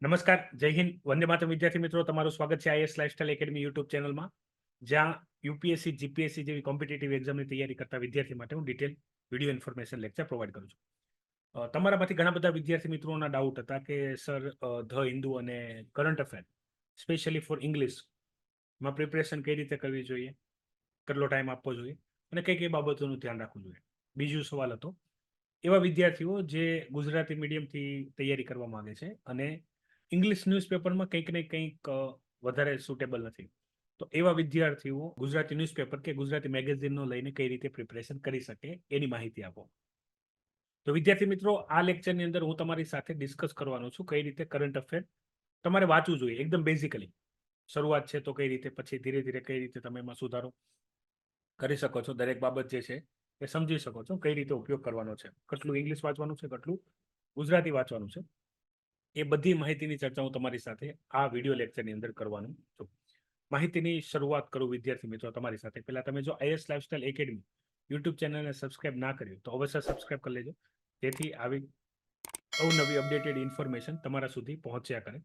નમસ્કાર, જય હિન્દ, વંદે માતરમ વિદ્યાર્થી મિત્રો, તમારું સ્વાગત છે આઈએસ લાઇફસ્ટાઇલ એકેડમી યુટ્યુબ ચેનલમાં, જ્યાં યુપીએસસી, જીપીએસસી જેવી કોમ્પિટિટિવ એક્ઝામની તૈયારી કરતા વિદ્યાર્થી માટે હું detail video information lecture provide કરું છું. તમારામાંથી ઘણા બધા વિદ્યાર્થી મિત્રોના ડાઉટ હતા કે સર ધ હિન્દુ અને કરંટ અફેર સ્પેશિયલી ફોર ઇંગ્લિશમાં પ્રિપરેશન કઈ રીતે કરવી જોઈએ, કેટલો ટાઈમ આપવો જોઈએ અને કઈ કઈ બાબતોનું ધ્યાન રાખવું જોઈએ. બીજો સવાલ હતો એવા વિદ્યાર્થીઓ જે ગુજરાતી મીડિયમથી તૈયારી કરવા માંગે છે અને ઇંગ્લિશ ન્યૂઝપેપરમાં કંઈક ને કંઈક વધારે સુટેબલ નથી, તો એવા વિદ્યાર્થીઓ ગુજરાતી ન્યૂઝપેપર કે ગુજરાતી મેગેઝિનનો લઈને કઈ રીતે પ્રિપરેશન કરી શકે એની માહિતી આપો. તો વિદ્યાર્થી મિત્રો, આ લેક્ચરની અંદર હું તમારી સાથે ડિસ્કસ કરવાનો છું કઈ રીતે કરંટ અફેર તમારે વાંચવું જોઈએ એકદમ બેઝિકલી. શરૂઆત છે તો કઈ રીતે, પછી ધીરે ધીરે કઈ રીતે તમે એમાં સુધારો કરી શકો છો, દરેક બાબત જે છે એ સમજી શકો છો, કઈ રીતે ઉપયોગ કરવાનો છે, કેટલું ઇંગ્લિશ વાંચવાનું છે, કેટલું ગુજરાતી વાંચવાનું છે, એ બધી માહિતીની ચર્ચા હું તમારી સાથે આ વિડીયો લેક્ચરની અંદર કરવાનું છું. માહિતીની શરૂઆત કરું વિદ્યાર્થી મિત્રો તમારી સાથે. પહેલા તમે જો આઈએસ લાઇફસ્ટાઇલ એકેડમી યુટ્યુબ ચેનલને સબસ્ક્રાઇબ ના કર્યું તો અવશ્ય સબસ્ક્રાઇબ કરી લેજો, જેથી આવી અવનવી અપડેટેડ ઇન્ફોર્મેશન તમારા સુધી પહોંચ્યા કરે.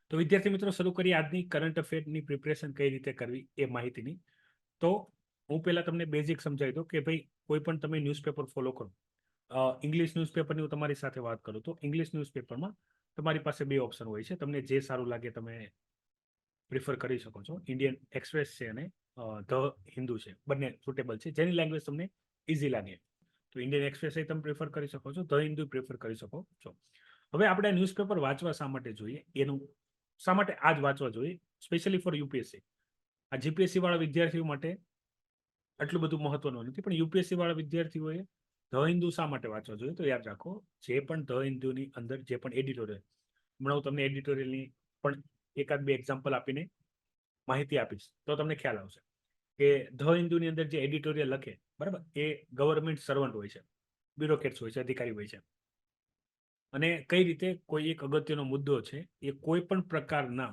તો વિદ્યાર્થી મિત્રો, શરૂ કરીએ આજની કરંટ અફેરની પ્રિપરેશન કઈ રીતે કરવી એ માહિતીની. તો હું પહેલા તમને બેઝિક સમજાવી દઉં કે ભાઈ કોઈ પણ તમે ન્યૂઝપેપર ફોલો કરો. ઇંગ્લિશ ન્યૂઝપેપરની હું તમારી સાથે વાત કરું તો ઇંગ્લિશ ન્યૂઝપેપરમાં તમારી પાસે બે ઓપ્શન હોય છે, તમને જે સારું લાગે તમે પ્રિફર કરી શકો છો. ઇન્ડિયન એક્સપ્રેસ છે અને ધ હિન્દુ છે, બંને સુટેબલ છે, જેની લેંગ્વેજ તમને ઇઝી લાગે. તો ઇન્ડિયન એક્સપ્રેસ એ તમે પ્રિફર કરી શકો છો, ધ હિન્દુ પ્રિફર કરી શકો છો. હવે આપણે ન્યૂઝપેપર વાંચવા શા માટે જોઈએ, એનું શા માટે આજ વાંચવા જોઈએ, સ્પેશિયલી ફોર યુપીએસસી. આ જીપીએસસી વાળા વિદ્યાર્થીઓ માટે આટલું બધું મહત્વનું નથી, પણ યુપીએસસી વાળા વિદ્યાર્થીઓએ ધ હિન્દુ શા માટે વાંચવા જોઈએ, તો યાદ રાખો, જે પણ ધ હિન્દુની અંદર જે પણ એડિટોરિયલ, હમણાં હું તમને એડિટોરિયલની પણ એકાદ બે એક્ઝામ્પલ આપીને માહિતી આપીશ તો તમને ખ્યાલ આવશે કે ધ હિન્દુની અંદર જે એડિટોરિયલ લખે, બરાબર, એ ગવર્મેન્ટ સર્વન્ટ હોય છે, બ્યુરોક્રેટ્સ હોય છે, અધિકારી હોય છે, અને કઈ રીતે કોઈ એક અગત્યનો મુદ્દો છે એ કોઈ પણ પ્રકારના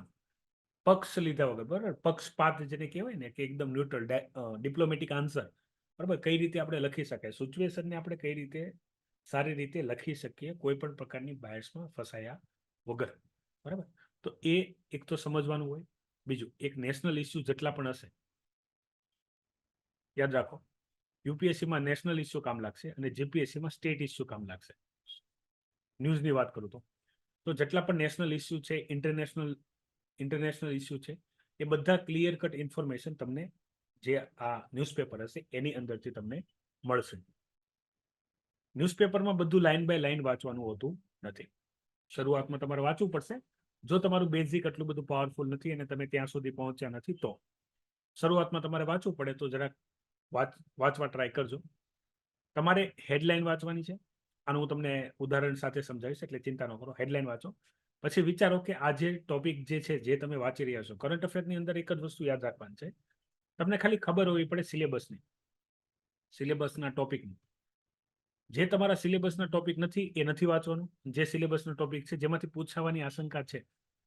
પક્ષ લીધા વગર, બરાબર, પક્ષપાત જેને કહેવાય ને, કે એકદમ ન્યુટ્રલ ડિપ્લોમેટિક આન્સર, બરાબર, કઈ રીતે આપણે લખી શકાય, સિચ્યુએશનને આપણે કઈ રીતે સારી રીતે લખી શકીએ કોઈ પણ પ્રકારની બાયસમાં ફસાયા વગર, બરાબર. તો એ એક તો સમજવાનું હોય. બીજું, એક નેશનલ ઇસ્યુ જેટલા પણ હશે, યાદ રાખો, યુપીએસસીમાં નેશનલ ઇસ્યુ કામ લાગશે અને જીપીએસસીમાં સ્ટેટ ઇસ્યુ કામ લાગશે. ન્યૂઝની વાત કરું તો જેટલા પણ નેશનલ ઇસ્યુ છે, ઇન્ટરનેશનલ ઇસ્યુ છે, એ બધા ક્લિયર કટ ઇન્ફોર્મેશન તમને જે આ ન્યૂઝપેપર હશે એની અંદરથી તમને મળશે. ન્યૂઝપેપરમાં બધું લાઇન બાય લાઇન વાંચવાનું હોતું નથી. શરૂઆતમાં તમારે વાંચવું પડશે. જો તમારું બેઝિક એટલું બધું પાવરફુલ નથી અને તમે ત્યાં સુધી પહોંચ્યા નથી, તો શરૂઆતમાં તમારે વાંચવું પડે, તો જરાક વાંચવા ટ્રાય કરજો. તમારે હેડલાઇન વાંચવાની છે. આનું હું તમને ઉદાહરણ સાથે સમજાવીશ, એટલે ચિંતા ન કરો. હેડલાઇન વાંચો, પછી વિચારો કે આ જે ટોપિક જે છે, જે તમે વાંચી રહ્યા છો, કરંટ અફેરની અંદર એક જ વસ્તુ યાદ રાખવાની છે, તમને ખાલી ખબર હોવી પડે સિલેબસના ટોપિકની. જે તમારા સિલેબસના ટોપિક નથી એ નથી વાંચવાનું, જે સિલેબસનો ટોપિક છે, જેમાંથી પૂછાવાની આશંકા છે,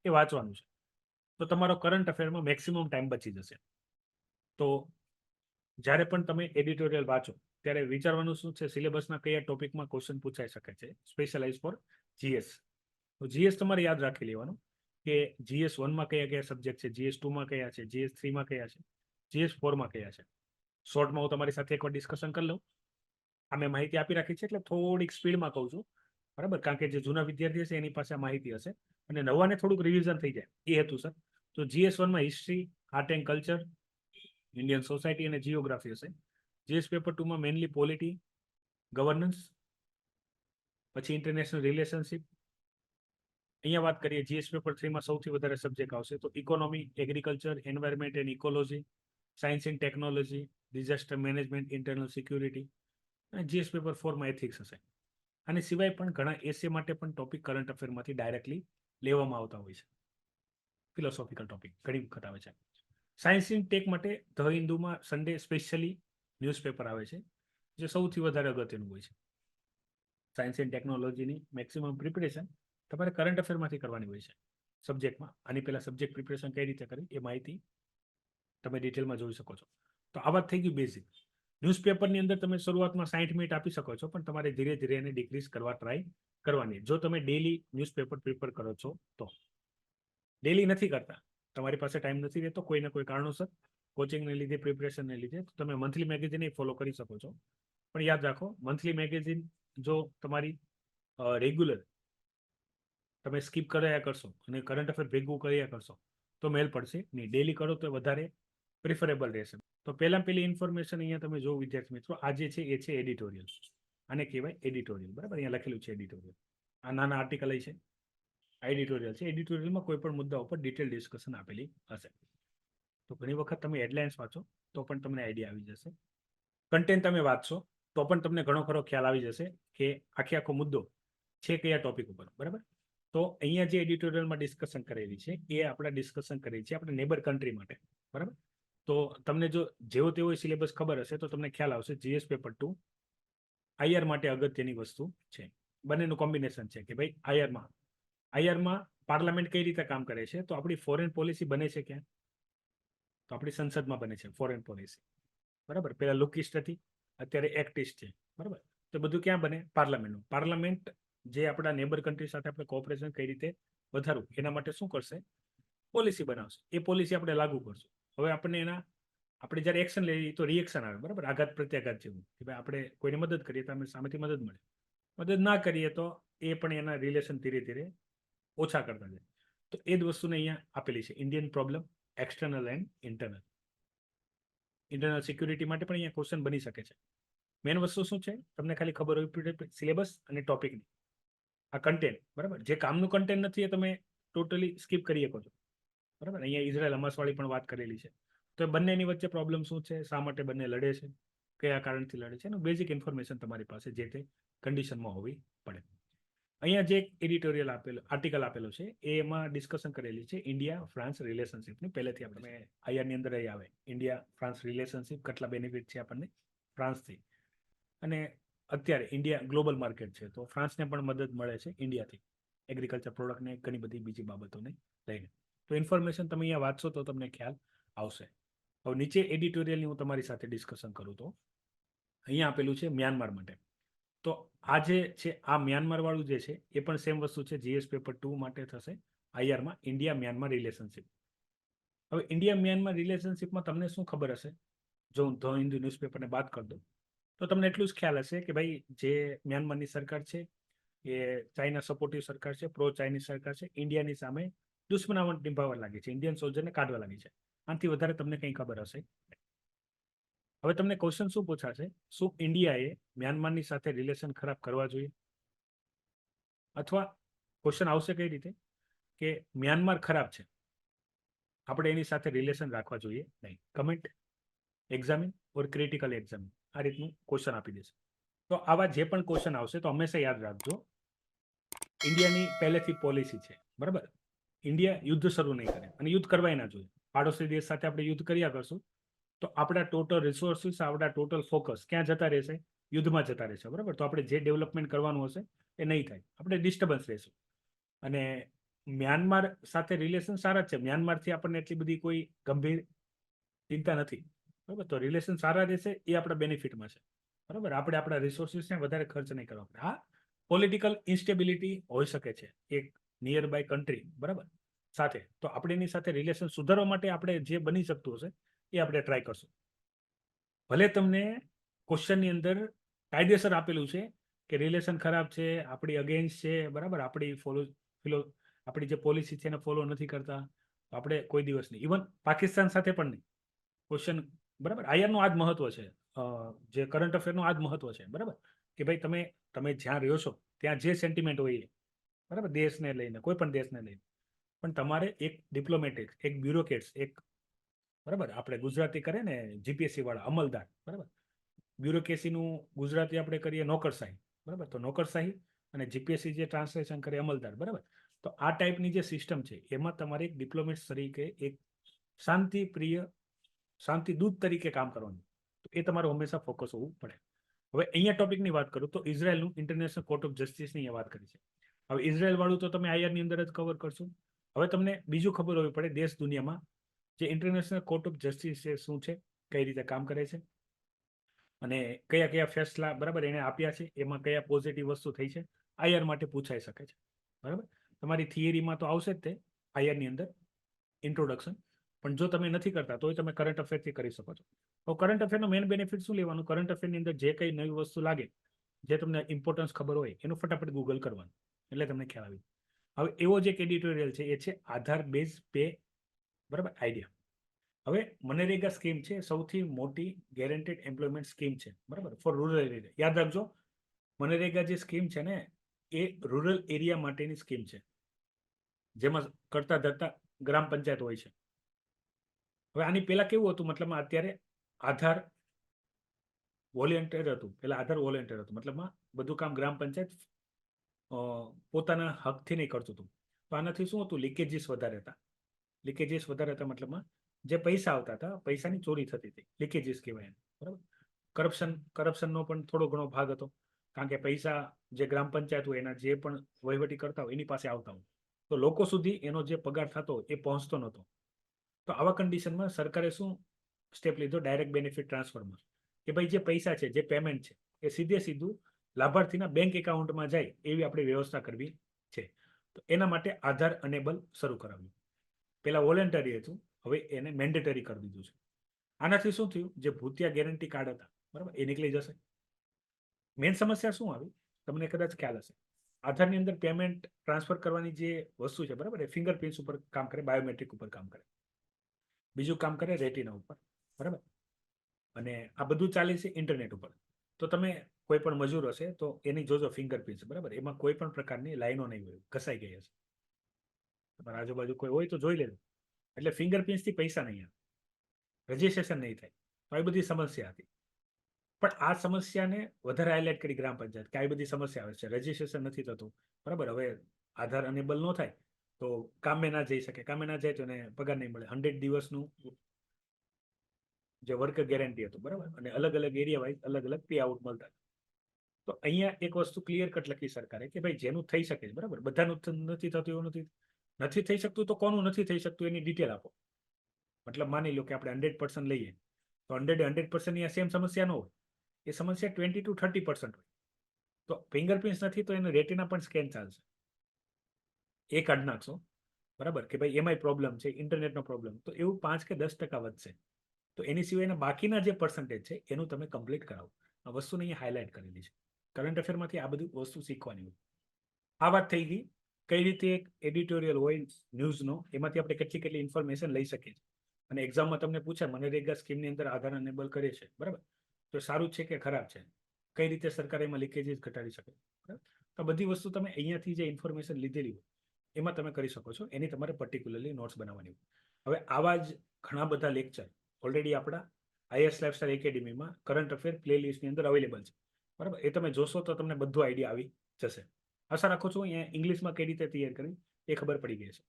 એ વાંચવાનું છે. તો તમારો કરંટ અફેરમાં મેક્સિમમ ટાઈમ બચી જશે. તો જ્યારે પણ તમે એડિટોરિયલ વાંચો ત્યારે વિચારવાનું શું છે, સિલેબસના કયા ટોપિકમાં ક્વેશ્ચન પૂછાઈ શકે છે, સ્પેશિયલાઇઝ ફોર જીએસ. તો જીએસ તમારે યાદ રાખી લેવાનું કે જીએસ 1માં કયા કયા સબ્જેક્ટ છે, જીએસ 2માં કયા છે, જીએસ 3માં કયા છે, જીએસ 4માં કયા છે. શોર્ટમાં હું તમારી સાથે એકવાર ડિસ્કશન કરી લઉં. આ મેં માહિતી આપી રાખી છે, એટલે થોડીક સ્પીડમાં કહું છું, બરાબર, કારણ કે જે જૂના વિદ્યાર્થી હશે એની પાસે માહિતી હશે અને નવાને થોડુંક રિવિઝન થઈ જાય એ હેતુ સર. તો જીએસ 1માં history, art and culture, Indian society અને જીઓગ્રાફી હશે. જીએસ પેપર 2માં મેનલી પોલિટી, ગવર્નન્સ, પછી ઇન્ટરનેશનલ રિલેશનશિપ. અહીંયા વાત કરીએ જીએસ પેપર 3માં સૌથી વધારે સબ્જેક્ટ આવશે તો economy, agriculture, environment and ecology, science and technology, disaster management, internal security, અને જીએસ પેપર 4માં એથિક્સ હશે. આની સિવાય પણ ઘણા એસે માટે પણ ટોપિક કરંટ અફેરમાંથી ડાયરેક્ટલી લેવામાં આવતા હોય છે. ફિલોસોફિકલ ટોપિક ઘણી વખત આવે છે. સાયન્સ એન્ડ ટેક માટે ધ હિન્દુમાં સન્ડે સ્પેશિયલી ન્યૂઝપેપર આવે છે, જે સૌથી વધારે અગત્યનું હોય છે. સાયન્સ એન્ડ ટેકનોલોજીની મેક્સિમમ પ્રિપરેશન તમારે કરંટ અફેરમાંથી કરવાની હોય છે સબ્જેક્ટમાં. આની પહેલા સબ્જેક્ટ પ્રિપરેશન કઈ રીતે કરી એ માહિતી તમે ડિટેલમાં જોઈ શકો છો. તો આ વાત થઈ ગઈ બેઝિક. ન્યૂઝપેપરની અંદર તમે શરૂઆતમાં 60 મિનિટ આપી શકો છો, પણ તમારે ધીરે ધીરે એને ડિક્રીઝ કરવા ટ્રાય કરવાની. જો તમે ડેલી ન્યૂઝપેપર પ્રિપેર કરો છો તો. ડેલી નથી કરતા, તમારી પાસે ટાઈમ નથી રહેતો કોઈને કોઈ કારણોસર, કોચિંગને લીધે, પ્રિપરેશનને લીધે, તો તમે મંથલી મેગેઝિન ફોલો કરી શકો છો. પણ યાદ રાખો, મંથલી મેગેઝિન જો તમારી રેગ્યુલર તમે સ્કીપ કર્યા કરશો અને કરંટ અફેર ભેગું કર્યા કરશો તો મેલ પડશે નહીં. ડેલી કરો તો વધારે પ્રિફરેબલ રહેશે. તો પહેલી ઇન્ફોર્મેશન અહીંયા તમે જો વિદ્યાર્થી મિત્રો, આ જે છે એ છે એડિટોરિયલ. આને કહેવાય એડિટોરિયલ, બરાબર? અહીંયા લખેલું છે એડિટોરિયલ. આ નાના આર્ટિકલ છે, આ એડિટોરિયલ છે. એડિટોરિયલમાં કોઈ પણ મુદ્દા ઉપર ડિટેલ ડિસ્કશન આપેલી હશે. તો ઘણી વખત તમે હેડલાઇન્સ વાંચો તો પણ તમને આઈડિયા આવી જશે. કન્ટેન્ટ તમે વાંચશો તો પણ તમને ઘણો ખરો ખ્યાલ આવી જશે કે આખો મુદ્દો છે કયા ટોપિક ઉપર, બરાબર? તો અહીંયા જે એડિટોરિયલમાં ડિસ્કશન કરેલી છે એ આપણે ડિસ્કશન કરેલી છે આપણે નેબર કન્ટ્રી માટે, બરાબર? તો તમને જો જેવો તેવો સિલેબસ ખબર હશે તો તમને ખ્યાલ આવશે જીએસ પેપર 2 આઈઆર માટે અગત્યની વસ્તુ છે. બંનેનું કોમ્બિનેશન છે કે ભાઈ આઈઆરમાં પાર્લામેન્ટ કઈ રીતે કામ કરે છે, તો આપણી ફોરેન પોલિસી બને છે ક્યાં? તો આપણી સંસદમાં બને છે ફોરેન પોલિસી, બરાબર? પહેલા લુકિસ્ટ હતી, અત્યારે એક્ટિસ્ટ છે, બરાબર? તો બધું ક્યાં બને? પાર્લામેન્ટનું. પાર્લામેન્ટ જે આપણા નેબર કન્ટ્રી સાથે આપણે કોઓપરેશન કઈ રીતે વધારવું એના માટે શું કરશે? પોલિસી બનાવશે. એ પોલિસી આપણે લાગુ કરશું. હવે આપણે જ્યારે એક્શન લઈએ તો રિએક્શન આવે, બરાબર? આઘાત પ્રત્યાઘાત જેવું કે ભાઈ આપણે કોઈને મદદ કરીએ તો અમે સામેથી મદદ મળે, મદદ ના કરીએ તો એ પણ એના રિલેશન ધીરે ધીરે ઓછા કરતા જાય. તો એ જ વસ્તુને અહીંયા આપેલી છે, Indian problem external and internal. Internal security માટે પણ અહીંયા ક્વેશ્ચન બની શકે છે. મેઇન વસ્તુ શું છે તમને ખાલી ખબર હોવી પડે, સિલેબસ અને ટોપિકની. આ કન્ટેન્ટ, બરાબર? જે કામનું કન્ટેન્ટ નથી એ તમે ટોટલી સ્કીપ કરી શકો છો, બરાબર? અહીંયા ઇઝરાયલ હમાસવાળી પણ વાત કરેલી છે. તો બંનેની વચ્ચે પ્રોબ્લેમ શું છે, શા માટે બંને લડે છે, કયા કારણથી લડે છે, એનું બેઝિક ઇન્ફોર્મેશન તમારી પાસે જે તે કન્ડિશનમાં હોવી પડે. અહીંયા જે એડિટોરિયલ આર્ટિકલ આપેલો છે એમાં ડિસ્કશન કરેલી છે ઇન્ડિયા ફ્રાન્સ રિલેશનશિપની. પહેલેથી આપણે આઈઆરની અંદર આવે ઇન્ડિયા ફ્રાન્સ રિલેશનશિપ, કેટલા બેનિફિટ છે આપણને ફ્રાન્સથી, અને અત્યારે ઇન્ડિયા ગ્લોબલ માર્કેટ છે તો ફ્રાન્સને પણ મદદ મળે છે ઇન્ડિયાથી એગ્રીકલ્ચર પ્રોડક્ટને ઘણી બધી બીજી બાબતોને લઈને. તો ઇન્ફોર્મેશન તમે અહીંયા વાંચશો તો તમને ખ્યાલ આવશે. હવે નીચે એડિટોરિયલની હું તમારી સાથે ડિસ્કશન કરું તો અહીંયા આપેલું છે મ્યાનમાર માટે. તો આ જે છે આ મ્યાનમાર વાળું જે છે એ પણ સેમ વસ્તુ છે, જીએસ પેપર 2 માટે થશે આઈઆરમાં, ઇન્ડિયા મ્યાનમાર રિલેશનશિપ. હવે ઇન્ડિયા મ્યાનમાર રિલેશનશિપમાં તમને શું ખબર હશે? જો હું ધ હિન્દુ ન્યૂઝપેપરને બાદ કરી દઉં તો તમને એટલું જ ખ્યાલ હશે કે ભાઈ જે મ્યાનમારની સરકાર છે એ ચાઇના સપોર્ટિવ સરકાર છે, પ્રો ચાઇનીઝ સરકાર છે, ઇન્ડિયાની સામે દુશ્મનાવટ નિભાવવા લાગી છે, ઇન્ડિયન સોલ્જરને કાઢવા લાગી છે. આનાથી વધારે તમને કંઈ ખબર હશે. હવે તમને ક્વેશ્ચન શું પૂછાશે? શું ઇન્ડિયાએ મ્યાનમારની સાથે રિલેશન ખરાબ કરવા જોઈએ? અથવા ક્વેશ્ચન આવશે કઈ રીતે કે મ્યાનમાર ખરાબ છે, આપણે એની સાથે રિલેશન રાખવા જોઈએ નહીં. કમેન્ટ, એક્ઝામિન ઓર ક્રિટિકલ એક્ઝામિન, આ રીતનું ક્વેશ્ચન આપી દેશે. તો આવા જે પણ ક્વેશ્ચન આવશે તો હંમેશા યાદ રાખજો, ઇન્ડિયાની પહેલેથી પોલિસી છે, બરાબર? ઇન્ડિયા યુદ્ધ શરૂ નહીં કરે અને યુદ્ધ કરવાય ના જોઈએ. પાડોશી દેશ સાથે આપણે યુદ્ધ કર્યા કરશું તો આપણા ટોટલ રિસોર્સિસ, આપણા ટોટલ ફોકસ ક્યાં જતા રહેશે? યુદ્ધમાં જતા રહેશે, બરાબર? તો આપણે જે ડેવલપમેન્ટ કરવાનું હશે એ નહીં થાય, આપણે ડિસ્ટર્બન્સ રહેશું. અને મ્યાનમાર સાથે રિલેશન સારા જ છે, મ્યાનમારથી આપણને એટલી બધી કોઈ ગંભીર ચિંતા નથી, બરાબર? તો રિલેશન સારા રહેશે એ આપણા બેનિફિટમાં છે, બરાબર? આપણે આપણા રિસોર્સિસને વધારે ખર્ચ નહીં કરવા પડે. હા, પોલિટિકલ ઇન્સ્ટેબિલિટી હોઈ શકે છે એક નિયર બાય કન્ટ્રી, બરાબર, સાથે, તો આપણે એની સાથે રિલેશન સુધારવા માટે આપણે જે બની શકતું હશે એ આપણે ટ્રાય કરશું. ભલે તમને ક્વેશ્ચનની અંદર કાયદેસર આપેલું છે કે રિલેશન ખરાબ છે, આપણી અગેન્સ્ટ છે, બરાબર, આપણી જે પોલિસી છે એને ફોલો નથી કરતા, આપણે કોઈ દિવસ નહીં, ઇવન પાકિસ્તાન સાથે પણ નહીં. ક્વેશ્ચન, બરાબર, આઈઆરનું આ જ મહત્વ છે, જે કરંટ અફેરનું આ જ મહત્વ છે, બરાબર, કે ભાઈ તમે જ્યાં રહ્યો છો ત્યાં જે સેન્ટિમેન્ટ હોય એ, બરાબર, દેશને લઈને, કોઈ પણ દેશને લઈને, પણ તમારે એક ડિપ્લોમેટિક, એક બ્યુરોક્રેટ્સ, એક, બરાબર, આપણે ગુજરાતી કરે ને જીપીએસસી વાળા અમલદાર, બરાબર, બ્યુરોક્રેસીનું ગુજરાતી આપણે કરીએ નોકરશાહી, બરાબર, તો નોકરશાહી અને જીપીએસસી જે ટ્રાન્સલેશન કરે અમલદાર, બરાબર. તો આ ટાઈપની જે સિસ્ટમ છે એમાં તમારે એક ડિપ્લોમેટ તરીકે, એક શાંતિદૂત તરીકે કામ કરવાનું, તો એ તમારું હંમેશા ફોકસ હોવું પડે. હવે અહીંયા ટોપિકની વાત કરું તો ઇઝરાયલનું ઇન્ટરનેશનલ કોર્ટ ઓફ જસ્ટિસની અહીંયા વાત કરી છે. હવે ઇઝરાયલ વાળું તો તમે આઈઆરની અંદર જ કવર કરશો. હવે તમને બીજું ખબર હોવી પડે દેશ દુનિયામાં જે ઇન્ટરનેશનલ કોર્ટ ઓફ જસ્ટિસ છે શું છે, કઈ રીતે કામ કરે છે, અને કયા કયા ફેસલા, બરાબર, એને આપ્યા છે, એમાં કયા પોઝિટિવ વસ્તુ થઈ છે, આઈઆર માટે પૂછાઈ શકે છે. બરાબર, તમારી થિયરીમાં તો આવશે જ તે આઈઆરની અંદર ઇન્ટ્રોડક્શન, પણ જો તમે નથી કરતા તોય તમે કરંટ અફેરથી કરી શકો છો. તો કરંટ અફેરનો મેઇન બેનિફિટ શું લેવાનું? કરંટ અફેરની અંદર જે કંઈ નવી વસ્તુ લાગે, જે તમને ઇમ્પોર્ટન્સ ખબર હોય, એનું ફટાફટ ગૂગલ કરવાનું, એટલે તમને ખ્યાલ આવી. હવે એવો જે એક એડિટોરિયલ છે એ છે આધાર બેઝ પે, બરાબર, આઈડિયા. હવે મનરેગા સ્કીમ છે સૌથી મોટી ગેરંટેડ એમ્પ્લોયમેન્ટ સ્કીમ છે, બરાબર, ફોર રૂરલ એરિયા. યાદ રાખજો, મનરેગા જે સ્કીમ છે ને એ રૂરલ એરિયા માટેની સ્કીમ છે, જેમાં કરતા ધરતા ગ્રામ પંચાયત હોય છે. હવે આની પહેલા કેવું હતું? મતલબમાં અત્યારે આધાર વોલેન્ટિયર હતું, પહેલા આધાર વોલેન્ટિયર હતું, મતલબમાં બધું કામ ગ્રામ પંચાયત પોતાના હકથી નહીં કરતું હતું. તો આનાથી શું હતું? લીકેજીસ વધારે હતા. લીકેજીસ વધારે હતા મતલબમાં જે પૈસા આવતા હતા, પૈસાની ચોરી થતી હતી, લીકેજીસ કહેવાય એને, બરાબર. કરપ્શનનો પણ થોડો ઘણો ભાગ હતો, કારણ કે પૈસા જે ગ્રામ પંચાયત હોય એના જે પણ વહીવટી કરતા હોય એની પાસે આવતા હોય, તો લોકો સુધી એનો જે પગાર થતો એ પહોંચતો નહોતો. તો આવા કન્ડિશનમાં સરકારે શું સ્ટેપ લીધો? ડાયરેક્ટ બેનિફિટ ટ્રાન્સફરમાં, કે ભાઈ જે પૈસા છે, જે પેમેન્ટ છે, એ સીધું લાભાર્થીના બેંક એકાઉન્ટમાં જાય એવી આપણે વ્યવસ્થા કરવી છે. તો એના માટે આધાર અનેબલ શરૂ કરાવ્યું. પહેલા વોલેન્ટરી હતું, હવે એને મેન્ડેટરી કરી દીધું છે. આનાથી શું થયું? જે ભૂતિયા ગેરંટી કાર્ડ હતા, બરાબર, એ નીકળી જશે. મેઇન સમસ્યા શું આવી? તમને કદાચ ખ્યાલ હશે, આધારની અંદર પેમેન્ટ ટ્રાન્સફર કરવાની જે વસ્તુ છે, બરાબર, એ ફિંગરપ્રિન્ટ્સ ઉપર કામ કરે, બાયોમેટ્રિક ઉપર કામ કરે, બીજું કામ કરે રેટિના ઉપર, બરાબર, અને આ બધું ચાલે છે ઇન્ટરનેટ ઉપર. તો તમે કોઈ પણ મજૂર હશે તો એની જોજો ફિંગરપ્રિન્ટ, બરાબર, એમાં કોઈ પણ પ્રકારની લાઈનો નહીં હોય, ઘસાઈ ગઈ હશે. તમારા આજુબાજુ કોઈ હોય તો જોઈ લેજો. એટલે ફિંગરપ્રિન્ટથી પૈસા નહીં આવે, રજીસ્ટ્રેશન નહીં થાય. તો આવી બધી સમસ્યા હતી. પણ આ સમસ્યાને વધારે હાઇલાઇટ કરી ગ્રામ પંચાયત કે આવી બધી સમસ્યા આવે છે, રજીસ્ટ્રેશન નથી થતું, બરાબર. હવે આધાર અનેબલ ન થાય તો કામે ના જઈ શકે, કામે ના જાય તો એને પગાર નહીં મળે. 100 દિવસનું જે વર્ક ગેરંટી હતું, બરાબર, અને અલગ અલગ એરિયા વાઇઝ અલગ અલગ પે આઉટ મળતા. તો અહીંયા એક વસ્તુ ક્લિયર કટ લખી સરકારે કે ભાઈ જેનું થઈ શકે છે, બરાબર, બધાનું નથી થતું એવું નથી થઈ શકતું, તો કોનું નથી થઈ શકતું એની ડિટેલ આપો. મતલબ માની લો કે આપણે 100% લઈએ તો 100% સેમ સમસ્યા ન હોય, એ સમસ્યા 20 to 30% હોય. તો ફિંગરપ્રિન્ટ નથી તો એને રેટિના પણ સ્કેન ચાલશે, એ કાઢી નાખશો, બરાબર, કે ભાઈ એમાંય પ્રોબ્લેમ છે, ઇન્ટરનેટનો પ્રોબ્લેમ, તો એવું 5 કે 10% વધશે. તો એની સિવાયના બાકીના જે પર્સન્ટેજ છે એનું તમે કમ્પ્લીટ કરાવો. આ વસ્તુને અહીંયા હાઇલાઇટ કરેલી છે. કરંટ અફેરમાંથી આ બધી વસ્તુ શીખવાની હોય. આ વાત થઈ ગઈ કઈ રીતે એક એડિટોરિયલ હોય ન્યૂઝનો, એમાંથી આપણે કેટલી ઇન્ફોર્મેશન લઈ શકીએ. અને એક્ઝામમાં તમને પૂછે મનરેગા સ્કીમની અંદર આધાર અનેબલ કરે છે, બરાબર, તો સારું છે કે ખરાબ છે, કઈ રીતે સરકાર એમાં લીકેજીસ ઘટાડી શકે, બરાબર. તો બધી વસ્તુ તમે અહીંયાથી જે ઇન્ફોર્મેશન લીધેલી હોય એમાં તમે કરી શકો છો. એની તમારે પર્ટિક્યુલરલી નોટ્સ બનાવવાની હોય. હવે આવા જ ઘણા બધા લેક્ચર ઓલરેડી આપણા આઈએસ લાઇફસ્ટાઇલ એકેડેમીમાં કરંટ અફેર પ્લેલિસ્ટની અંદર અવેલેબલ છે, બરાબર. એ તમે જોશો તો તમને બધું આઈડિયા આવી જશે. આશા રાખું છું અહીંયા ઇંગ્લિશમાં કઈ રીતે તૈયાર કરવી એ ખબર પડી ગઈ છે.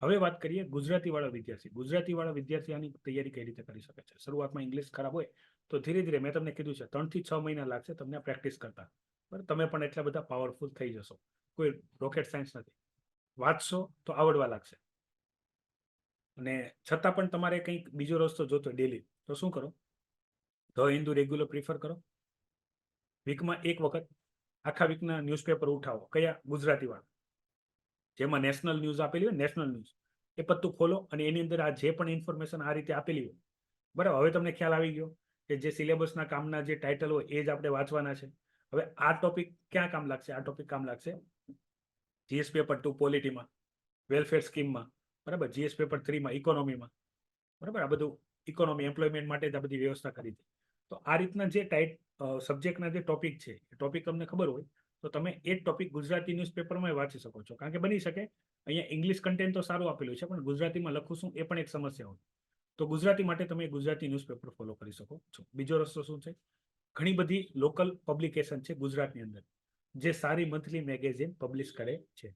હવે વાત કરીએ ગુજરાતીવાળા વિદ્યાર્થી. ગુજરાતીવાળા વિદ્યાર્થી આની તૈયારી કઈ રીતે કરી શકે છે. શરૂઆતમાં ઇંગ્લિશ ખરાબ હોય તો ધીરે ધીરે, મેં તમને કીધું છે, 3 થી 6 મહિના લાગશે તમને પ્રેક્ટિસ કરતા, બરાબર. તમે પણ એટલા બધા પાવરફુલ થઈ જશો. કોઈ રોકેટ સાયન્સ નથી. વાંચશો તો આવડવા લાગશે. અને છતાં પણ તમારે કંઈક બીજો રસ્તો જોતો ડેલી, તો શું કરો? ધ હિન્દુ રેગ્યુલર પ્રિફર કરો. વીકમાં એક વખત આખા વીકના ન્યૂઝપેપર ઉઠાવો. કયા? ગુજરાતીવાળા, જેમાં નેશનલ ન્યૂઝ આપેલી હોય, નેશનલ ન્યૂઝ, એ પત્તું ખોલો અને એની અંદર આ જે પણ ઇન્ફોર્મેશન આ રીતે આપેલી હોય, બરાબર. હવે તમને ખ્યાલ આવી ગયો કે જે સિલેબસના કામના જે ટાઇટલ હોય એ જ આપણે વાંચવાના છે. હવે આ ટોપિક ક્યાં કામ લાગશે? આ ટોપિક કામ લાગશે જીએસ પેપર 2 પોલિટીમાં, વેલફેર સ્કીમમાં, બરાબર, જીએસ પેપર 3માં ઇકોનોમીમાં, બરાબર. આ બધું ઇકોનોમી એમ્પ્લોયમેન્ટ માટે જ આ બધી વ્યવસ્થા કરી હતી. તો આ રીતના જે સબ્જેક્ટના જે ટોપિક છે એ ટોપિક તમને ખબર હોય તો તમે એ જ ટોપિક ગુજરાતી ન્યૂઝપેપરમાં વાંચી શકો છો. કારણ કે બની શકે અહીંયા ઇંગ્લિશ કન્ટેન્ટ તો સારું આપેલું છે પણ ગુજરાતીમાં લખું શું એ પણ એક સમસ્યા હોય. તો ગુજરાતી માટે તમે ગુજરાતી ન્યૂઝપેપર ફોલો કરી શકો છો. બીજો રસ્તો શું છે? ઘણી બધી લોકલ પબ્લિકેશન છે ગુજરાતની અંદર જે સારી મંથલી મેગેઝિન પબ્લિશ કરે છે.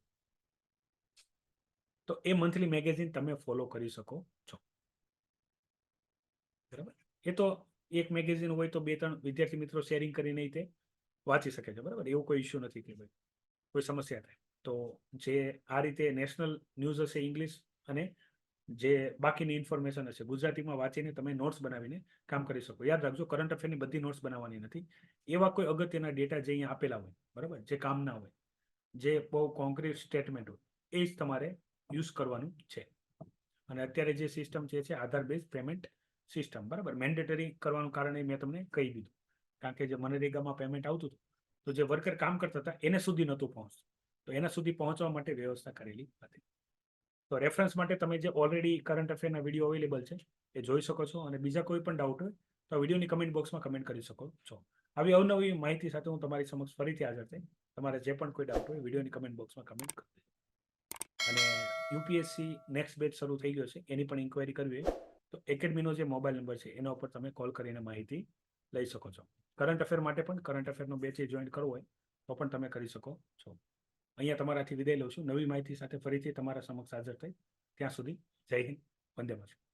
તો એ મંથલી મેગેઝિન તમે ફોલો કરી શકો છો, બરાબર. એ તો એક મેગેઝિન હોય તો 2-3 વિદ્યાર્થી મિત્રો શેરિંગ કરીને તે વાંચી શકે છે, બરાબર. એવું કોઈ ઇશ્યુ નથી કે ભાઈ કોઈ સમસ્યા થાય. તો જે આ રીતે નેશનલ ન્યૂઝ હશે ઇંગ્લિશ, અને જે બાકીની ઇન્ફોર્મેશન હશે ગુજરાતીમાં વાંચીને તમે નોટ્સ બનાવીને કામ કરી શકો. યાદ રાખજો, કરંટ અફેરની બધી નોટ્સ બનાવવાની નથી. એવા કોઈ અગત્યના ડેટા જે અહીંયા આપેલા હોય, બરાબર, જે કામના હોય, જે બહુ કોન્ક્રીટ સ્ટેટમેન્ટ હોય એ જ તમારે યુઝ કરવાનું છે. અને અત્યારે જે સિસ્ટમ છે આધાર બેઝ પેમેન્ટ સિસ્ટમ, બરાબર. મેન્ડેટરી કરવાનું કારણ એ મેં તમને કહી દીધું, કારણ કે જે મનરેગામાં પેમેન્ટ આવતું હતું તો જે વર્કર કામ કરતા હતા એને સુધી નહોતું પહોંચતું, તો એના સુધી પહોંચવા માટે વ્યવસ્થા કરેલી હતી. તો રેફરન્સ માટે તમે જે ઓલરેડી કરંટ અફેરના વિડીયો અવેલેબલ છે એ જોઈ શકો છો, અને બીજા કોઈ પણ ડાઉટ હોય તો આ વિડીયોની કમેન્ટ બોક્સમાં કમેન્ટ કરી શકો છો. આવી અવનવી માહિતી સાથે હું તમારી સમક્ષ ફરીથી હાજર થઈ. તમારે જે પણ કોઈ ડાઉટ હોય વિડીયોની કમેન્ટ બોક્સમાં કમેન્ટ કરી દેજો. અને યુપીએસસી નેક્સ્ટ બેચ શરૂ થઈ ગયો છે, એની પણ ઇન્ક્વાયરી કરવી હોય તો એકેડમીનો જે મોબાઈલ નંબર છે એના ઉપર તમે કોલ કરીને માહિતી લઈ શકો છો. કરંટ અફેર માટે પણ કરંટ અફેરનો બેચ જોઈન કરવો હોય તો પણ તમે કરી શકો છો. અહીંયા તમારાથી વિદાય લઉં છું. નવી માહિતી સાથે ફરીથી તમારા સમક્ષ હાજર થઈ. ત્યાં સુધી જય હિન્દ, વંદે માતરમ.